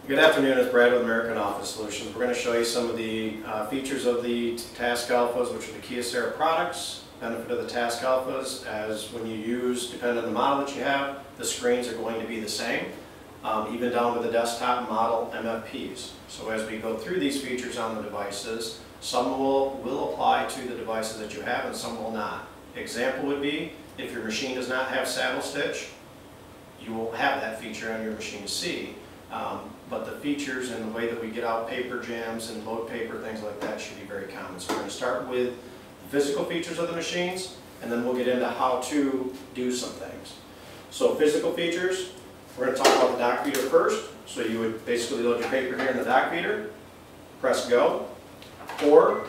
Good afternoon, it's Brad with American Office Solutions. We're going to show you some of the features of the TASKalfas, which are the Kyocera products. Benefit of the TASKalfas, as when you use, depending on the model that you have, the screens are going to be the same, even down to the desktop model MFPs. So as we go through these features on the devices, some will apply to the devices that you have and some will not. Example would be, if your machine does not have saddle stitch, you will have that feature on your machine to see. But the features and the way that we get out paper jams and load paper, things like that, should be very common. So we're going to start with the physical features of the machines, and then we'll get into how to do some things. So physical features, we're going to talk about the dock feeder first. So you would basically load your paper here in the dock feeder, press go, or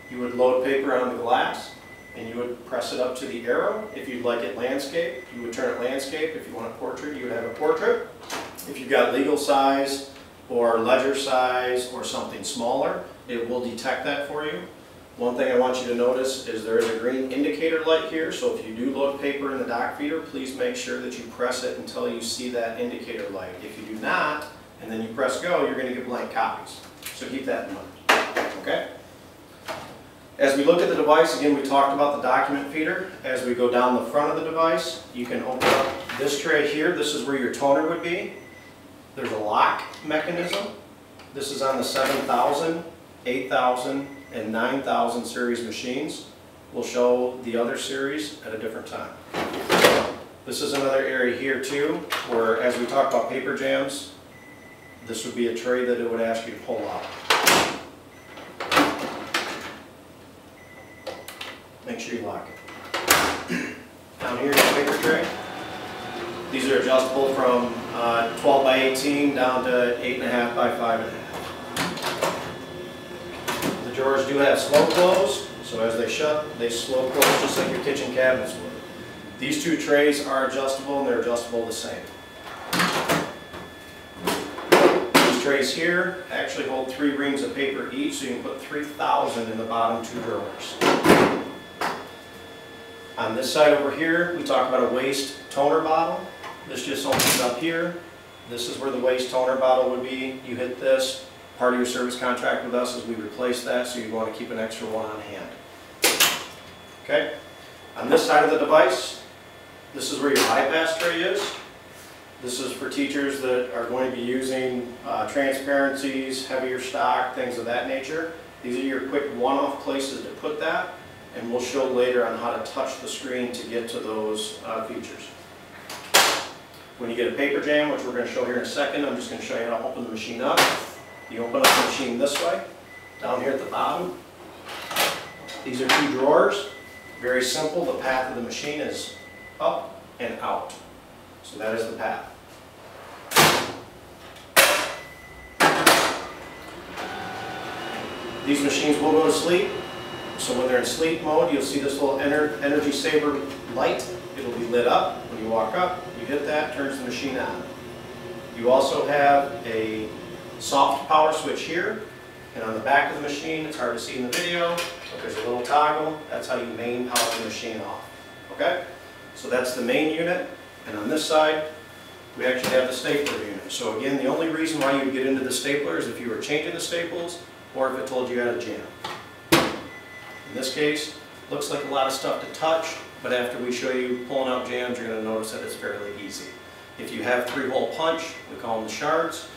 you would load paper on the glass, and you would press it up to the arrow. If you'd like it landscape, you would turn it landscape. If you want a portrait, you would have a portrait. If you've got legal size or ledger size or something smaller, it will detect that for you. One thing I want you to notice is there is a green indicator light here, so if you do load paper in the dock feeder, please make sure that you press it until you see that indicator light. If you do not, and then you press go, you're going to get blank copies. So keep that in mind. Okay? As we look at the device, again, we talked about the document feeder. As we go down the front of the device, you can open up this tray here. This is where your toner would be. There's a lock mechanism. This is on the 7000, 8000, and 9000 series machines. We'll show the other series at a different time. This is another area here too, where as we talk about paper jams, this would be a tray that it would ask you to pull out. Make sure you lock it. Down here is the paper tray. These are adjustable from 12 by 18 down to 8.5 by 5.5. The drawers do have slow close, so as they shut, they slow close just like your kitchen cabinets would. These two trays are adjustable and they're adjustable the same. These trays here actually hold 3 reams of paper each, so you can put 3,000 in the bottom 2 drawers. On this side over here, we talk about a waste toner bottle. This just opens up here. This is where the waste toner bottle would be. You hit this. Part of your service contract with us is we replace that, so you want to keep an extra one on hand. Okay. On this side of the device, this is where your bypass tray is. This is for teachers that are going to be using transparencies, heavier stock, things of that nature. These are your quick one-off places to put that. And we'll show later on how to touch the screen to get to those features. When you get a paper jam, which we're going to show here in a second, I'm just going to show you how to open the machine up. You open up the machine this way, down here at the bottom. These are 2 drawers. Very simple. The path of the machine is up and out. So that is the path. These machines will go to sleep. So when they're in sleep mode, you'll see this little energy saver light. It'll be lit up. When you walk up, you hit that, turns the machine on. You also have a soft power switch here. And on the back of the machine, it's hard to see in the video, but there's a little toggle. That's how you main power the machine off. Okay? So that's the main unit. And on this side, we actually have the stapler unit. So again, the only reason why you would get into the stapler is if you were changing the staples or if it told you how to jam. In this case, looks like a lot of stuff to touch, but after we show you pulling out jams, you're going to notice that it's fairly easy. If you have 3-hole punch, we call them the shards.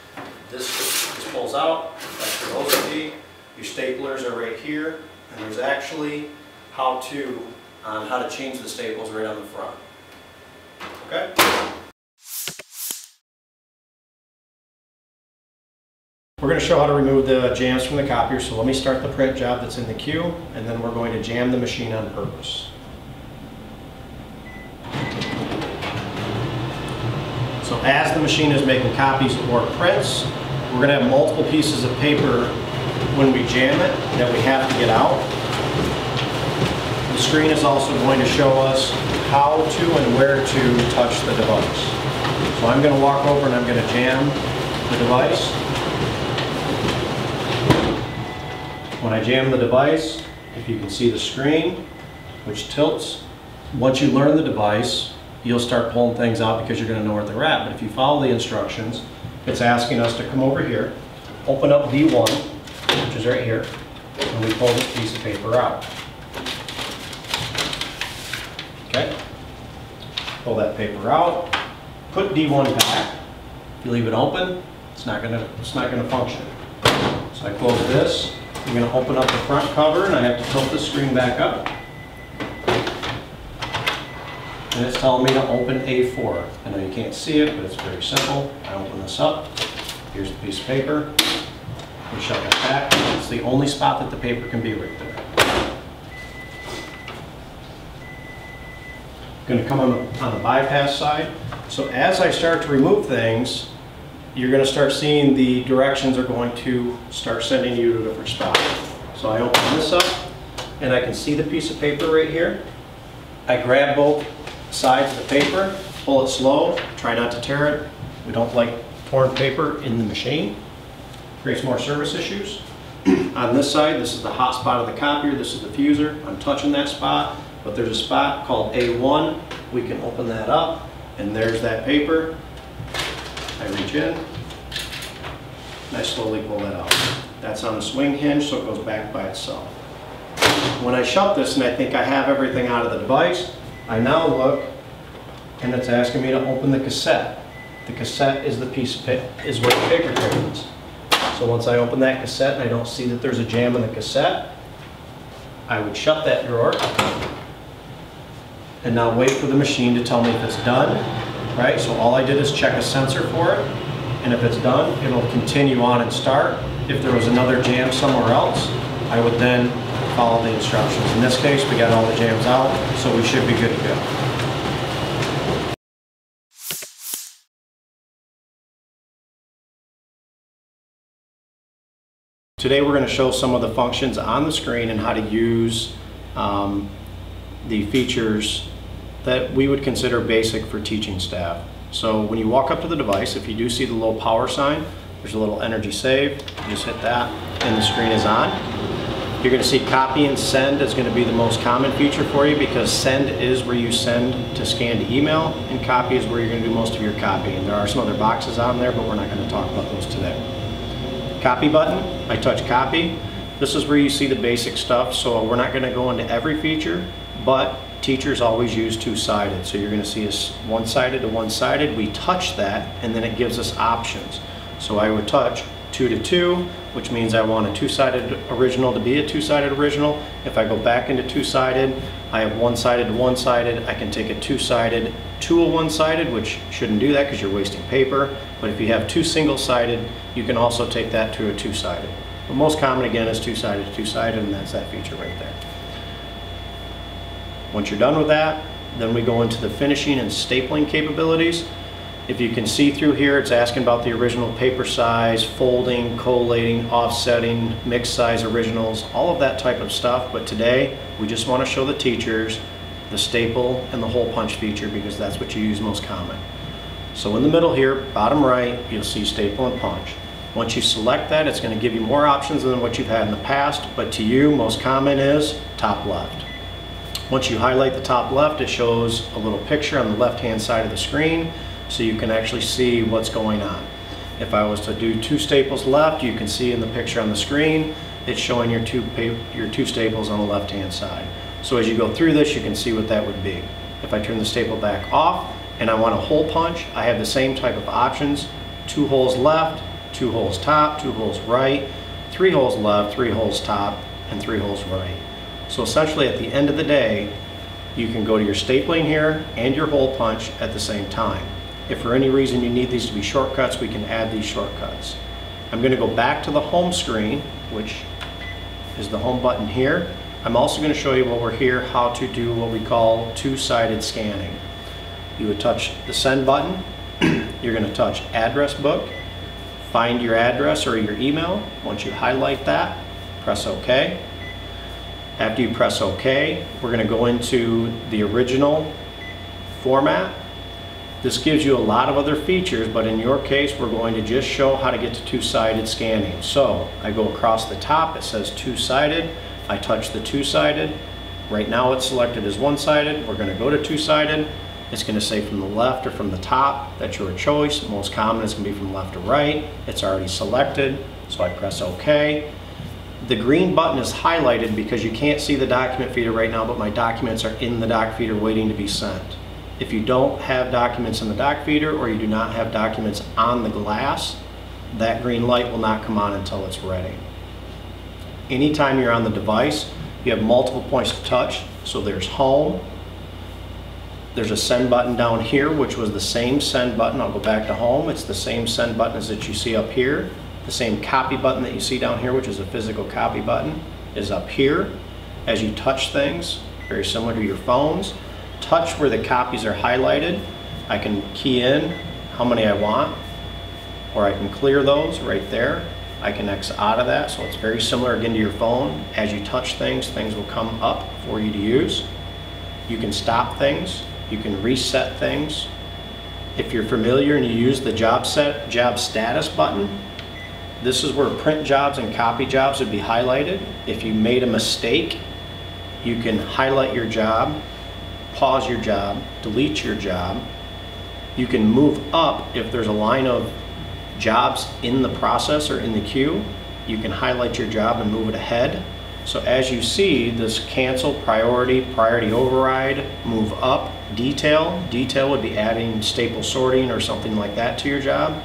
This just pulls out. That's your OCD. Your staplers are right here, and there's actually how to change the staples right on the front. Okay? We're going to show how to remove the jams from the copier, so let me start the print job that's in the queue, and then we're going to jam the machine on purpose. So as the machine is making copies or prints, we're going to have multiple pieces of paper when we jam it that we have to get out. The screen is also going to show us how to and where to touch the device. So I'm going to walk over and I'm going to jam the device. When I jam the device, if you can see the screen, which tilts, once you learn the device, you'll start pulling things out because you're going to know where they're at. But if you follow the instructions, it's asking us to come over here, open up B1, which is right here, and we pull this piece of paper out. Okay? Pull that paper out, put D1 back. If you leave it open, it's not gonna function. So I close this. I'm gonna open up the front cover, and I have to tilt the screen back up. And it's telling me to open A4. I know you can't see it, but it's very simple. I open this up. Here's the piece of paper. We shut that back. It's the only spot that the paper can be right there. Going to come on the bypass side. So as I start to remove things, you're going to start seeing the directions are going to start sending you to a different spot. So I open this up, and I can see the piece of paper right here. I grab both sides of the paper, pull it slow, try not to tear it. We don't like torn paper in the machine. Creates more service issues. On this side, this is the hot spot of the copier, this is the fuser. I'm touching that spot, but there's a spot called A1. We can open that up, and there's that paper. I reach in, and I slowly pull that out. That's on a swing hinge, so it goes back by itself. When I shut this and I think I have everything out of the device, I now look, and it's asking me to open the cassette. The cassette is the piece of paper, is where the paper tray is. So once I open that cassette and I don't see that there's a jam in the cassette, I would shut that drawer and now wait for the machine to tell me if it's done, right? So all I did is check a sensor for it, and if it's done, it'll continue on and start. If there was another jam somewhere else, I would then follow the instructions. In this case, we got all the jams out, so we should be good to go. Today we're going to show some of the functions on the screen and how to use the features that we would consider basic for teaching staff. So when you walk up to the device, if you do see the little power sign, there's a little energy save. You just hit that and the screen is on. You're going to see copy and send is going to be the most common feature for you, because send is where you send to scan to email, and copy is where you're going to do most of your copying. There are some other boxes on there, but we're not going to talk about those today. Copy button, I touch copy. This is where you see the basic stuff, so we're not going to go into every feature, but teachers always use two-sided. So you're going to see us one-sided to one-sided. We touch that, and then it gives us options. So I would touch 2 to 2, which means I want a two-sided original to be a two-sided original. If I go back into two-sided, I have one-sided to one-sided. I can take a two-sided to a one-sided, which shouldn't do that because you're wasting paper. But if you have two single-sided, you can also take that to a two-sided. The most common, again, is two-sided to two-sided, and that's that feature right there. Once you're done with that, then we go into the finishing and stapling capabilities. If you can see through here, it's asking about the original paper size, folding, collating, offsetting, mixed size originals, all of that type of stuff. But today, we just want to show the teachers the staple and the hole punch feature, because that's what you use most common. So in the middle here, bottom right, you'll see staple and punch. Once you select that, it's going to give you more options than what you've had in the past, but to you, most common is top left. Once you highlight the top left, it shows a little picture on the left-hand side of the screen, so you can actually see what's going on. If I was to do two staples left, you can see in the picture on the screen, it's showing your two staples on the left-hand side. So as you go through this, you can see what that would be. If I turn the staple back off and I want a hole punch, I have the same type of options. 2 holes left, 2 holes top, 2 holes right, 3 holes left, 3 holes top, and 3 holes right. So essentially at the end of the day, you can go to your stapling here and your hole punch at the same time. If for any reason you need these to be shortcuts, we can add these shortcuts. I'm going to go back to the home screen, which is the home button here. I'm also going to show you while we're here how to do what we call two-sided scanning. You would touch the send button, you're going to touch address book, find your address or your email. Once you highlight that, press OK. After you press OK, we're going to go into the original format. This gives you a lot of other features, but in your case, we're going to just show how to get to two-sided scanning. So I go across the top, it says two-sided. I touch the two-sided. Right now it's selected as one-sided. We're going to go to two-sided. It's going to say from the left or from the top. That's your choice. Most common is going to be from left to right. It's already selected, so I press OK. The green button is highlighted because you can't see the document feeder right now, but my documents are in the doc feeder waiting to be sent. If you don't have documents in the doc feeder, or you do not have documents on the glass, that green light will not come on until it's ready. Anytime you're on the device, you have multiple points to touch. So there's home, there's a send button down here, which was the same send button. I'll go back to home. It's the same send button as that you see up here. The same copy button that you see down here, which is a physical copy button, is up here. As you touch things, very similar to your phones, touch where the copies are highlighted. I can key in how many I want, or I can clear those right there. I can X out of that, so it's very similar again to your phone. As you touch things, things will come up for you to use. You can stop things, you can reset things. If you're familiar and you use the job status button, this is where print jobs and copy jobs would be highlighted. If you made a mistake, you can highlight your job, pause your job, delete your job. You can move up if there's a line of jobs in the process or in the queue. You can highlight your job and move it ahead. So as you see, this cancel, priority, priority override, move up, detail. Detail would be adding staple sorting or something like that to your job.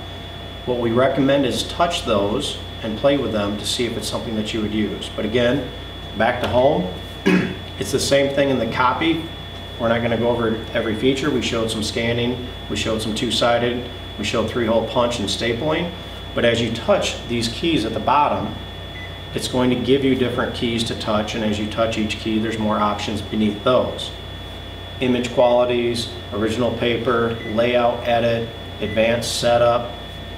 What we recommend is touch those and play with them to see if it's something that you would use. But again, back to home, it's the same thing in the copy. We're not going to go over every feature. We showed some scanning, we showed some two-sided, we showed three-hole punch and stapling. But as you touch these keys at the bottom, it's going to give you different keys to touch, and as you touch each key, there's more options beneath those. Image qualities, original paper, layout edit, advanced setup.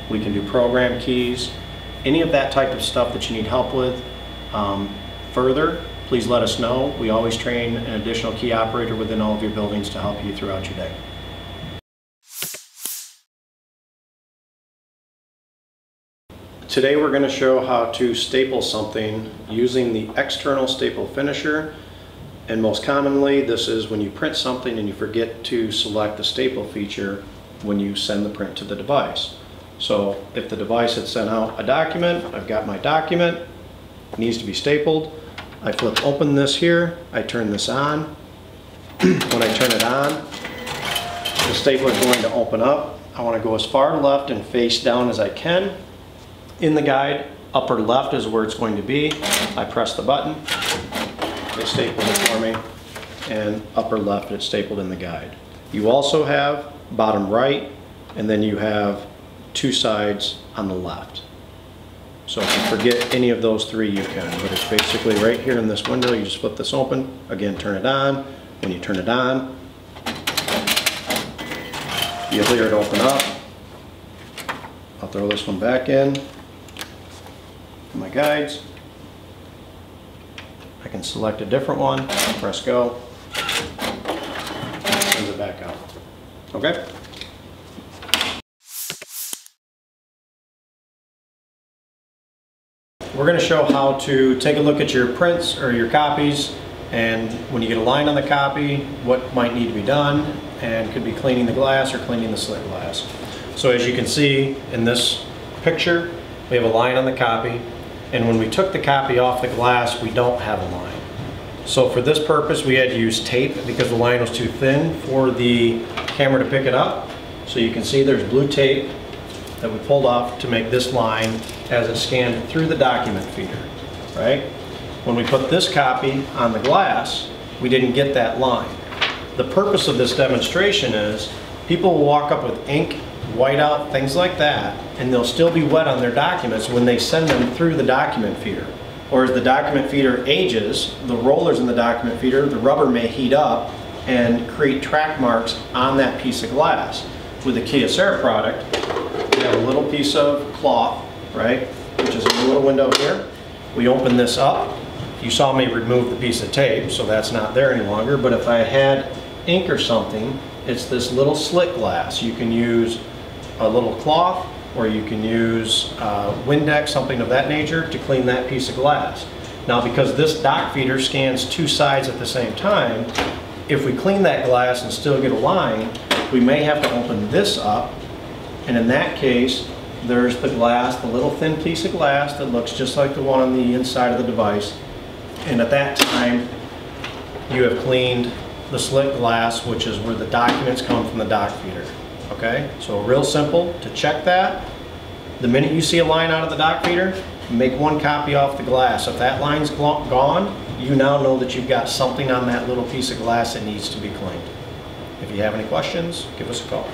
We can do program keys, any of that type of stuff that you need help with. Further, please let us know. We always train an additional key operator within all of your buildings to help you throughout your day. Today we're going to show how to staple something using the external staple finisher. And most commonly, this is when you print something and you forget to select the staple feature when you send the print to the device. So if the device had sent out a document, I've got my document, it needs to be stapled. I flip open this here, I turn this on. When I turn it on, the stapler is going to open up. I want to go as far left and face down as I can. In the guide, upper left is where it's going to be. I press the button, it staples it for me, and upper left it's stapled in the guide. You also have bottom right, and then you have two sides on the left. So if you forget any of those three, you can, but it's basically right here in this window. You just flip this open, again turn it on. When you turn it on, you'll hear it open up. I'll throw this one back in. My guides. I can select a different one, press go, and send it back out. Okay? We're going to show how to take a look at your prints or your copies, and when you get a line on the copy, what might need to be done, and could be cleaning the glass or cleaning the slit glass. So as you can see in this picture, we have a line on the copy. And when we took the copy off the glass, we don't have a line. So for this purpose, we had to use tape because the line was too thin for the camera to pick it up. So you can see there's blue tape that we pulled off to make this line as it scanned through the document feeder, right? When we put this copy on the glass, we didn't get that line. The purpose of this demonstration is people will walk up with ink, whiteout, things like that, and they'll still be wet on their documents when they send them through the document feeder. Or as the document feeder ages, the rollers in the document feeder, the rubber may heat up and create track marks on that piece of glass. With the Kyocera product, we have a little piece of cloth, right, which is in the little window here. We open this up. You saw me remove the piece of tape, so that's not there any longer, but if I had ink or something, it's this little slit glass. You can use a little cloth, or you can use Windex, something of that nature, to clean that piece of glass. Now because this doc feeder scans two sides at the same time, If we clean that glass and still get a line, we may have to open this up, and in that case, there's the glass, the little thin piece of glass that looks just like the one on the inside of the device. And at that time, you have cleaned the slit glass, which is where the documents come from the doc feeder. Okay, so real simple to check that. The minute you see a line out of the doc feeder, make one copy off the glass. If that line's gone, you now know that you've got something on that little piece of glass that needs to be cleaned. If you have any questions, give us a call.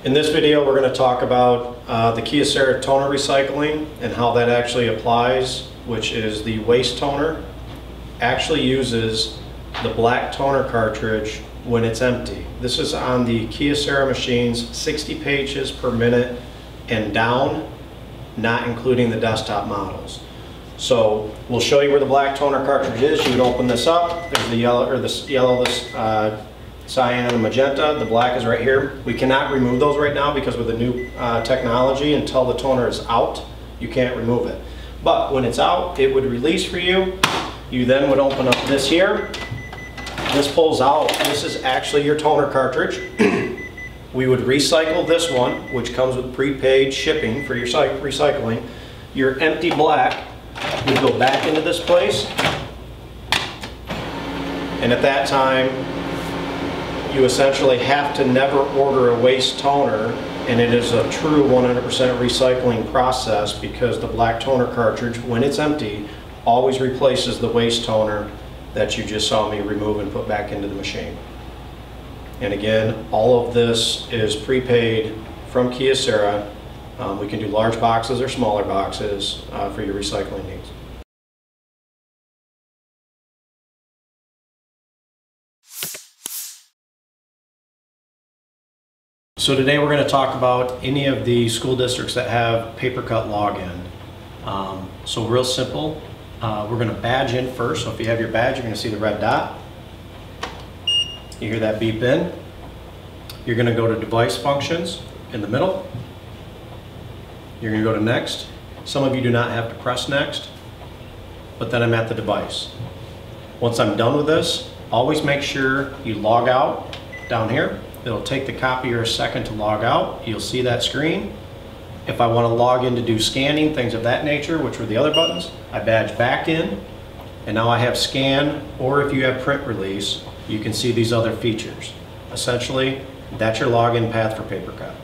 In this video, we're going to talk about the Kyocera toner recycling and how that actually applies, which is the waste toner actually uses the black toner cartridge when it's empty. This is on the Kyocera machines, 60 pages per minute and down, not including the desktop models. So we'll show you where the black toner cartridge is. You would open this up. There's the yellow, or this yellow, this cyan and magenta. The black is right here. We cannot remove those right now because with the new technology, until the toner is out, you can't remove it. But when it's out, it would release for you. You then would open up this here. This pulls out. This is actually your toner cartridge. We would recycle this one, which comes with prepaid shipping for your recycling. Your empty black would go back into this place. And at that time, you essentially have to never order a waste toner, and it is a true 100% recycling process because the black toner cartridge, when it's empty, always replaces the waste toner that you just saw me remove and put back into the machine. And again, all of this is prepaid from Kyocera. We can do large boxes or smaller boxes for your recycling needs. So today we're going to talk about any of the school districts that have PaperCut Login. So real simple, we're going to badge in first. So if you have your badge, you're going to see the red dot. You hear that beep in. You're going to go to device functions in the middle. You're going to go to next. Some of you do not have to press next, but then I'm at the device. Once I'm done with this, always make sure you log out down here. It'll take the copier a second to log out. You'll see that screen. If I want to log in to do scanning, things of that nature, which were the other buttons, I badge back in, and now I have scan, or if you have print release, you can see these other features. Essentially, that's your login path for PaperCut.